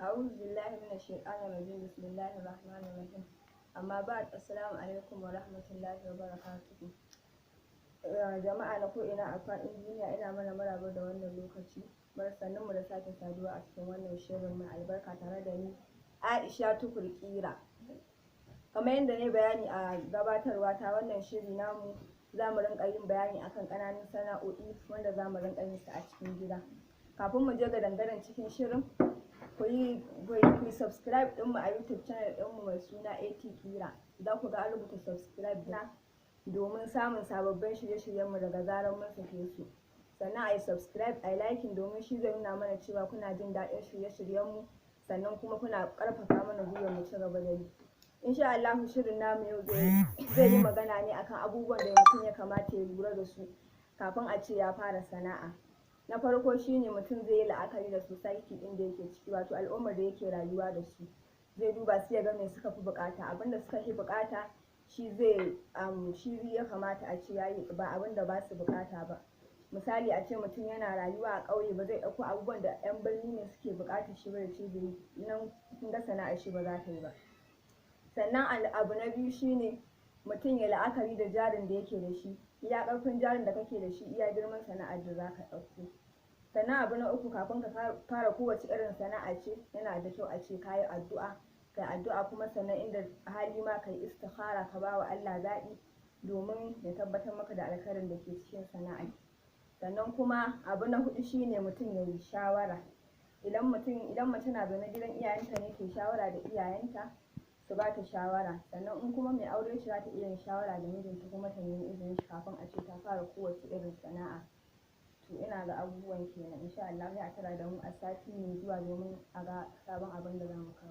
أعوذ بالله من الشيطان الرجيم بسم الله الرحمن الرحيم amma ba assalamu alaikum wa rahmatullahi wa barakatuhu. Jama'a na ko ina a faɗin duniya ina mana maraba da wannan lokaci, barkanmu mu da sake saduwa a cikin wannan shirin mai albarka tare da ni Aisha Tukur Kira. Kamar yadda ne bayani a gabatarwa ta, wannan shiri namu za mu rinka yin bayani akan ƙananan sana'o'i wanda za mu rinka yin su a cikin gida. Kafin mu je ga dangaren cikin shirin, ku yi subscribe ɗinmu a YouTube channel ɗinmu mai suna AT Kira. Za ku ga an rubuta subscribe na domin samun sababbin shirye-shiryenmu daga zarar mun sake su. Sannan a yi subscribe, a yi liking domin shi zai nuna mana cewa kuna jin daɗin shirye-shiryenmu, sannan kuma kuna ƙarfafa mana gwiwa mu ci gaba da yi. Insha Allah shirin namu yau zai yi magana ne akan abubuwan da mutum ya kamata ya lura da su kafin a ce ya fara sana'a. Na farko shine mutum zai yi la'akari da society ɗin da yake ciki, wato al'ummar da yake rayuwa da su. Zai duba su ya ga me suka fi buƙata, abinda suka fi buƙata shi ya kamata a ce yayi, ba abinda ba su buƙata ba. Misali a ce mutum yana rayuwa a ƙauye, ba zai ɗauko abubuwan da 'yan birni ne suke buƙatar shi ba da ce zai yi, nan kun ga sana'ar shi ba za ta yi ba. Sannan abu na biyu shine mutum ya la'akari da jarin da yake da shi, iya ƙarfin jarin da kake da shi iya girman sana'ar da za ka ɗauko. Sannan abu na uku, kafin ka fara kowace irin sana'a ce, yana da kyau a ce ka yi addu'a kuma sannan inda hali ma ka yi istikhara, ka ba wa Allah zaɓi domin ya tabbatar maka da alkhairin da ke cikin sana'a. Sannan kuma abu na huɗu shine mutum ya yi shawara. Idan mace na zaune gidan iyayenta ne, ta yi shawara da iyayenta su ba ta shawara. Sannan in kuma mai aure ce, za ta iya yin shawara da mijinta kuma ta nemi izinin shi kafin a ce ta fara kowace irin sana'a. To ina ga abubuwan kenan, insha Allah sai a tara da mu a sati mai zuwa domin a ga sabon abin da za mu kawo.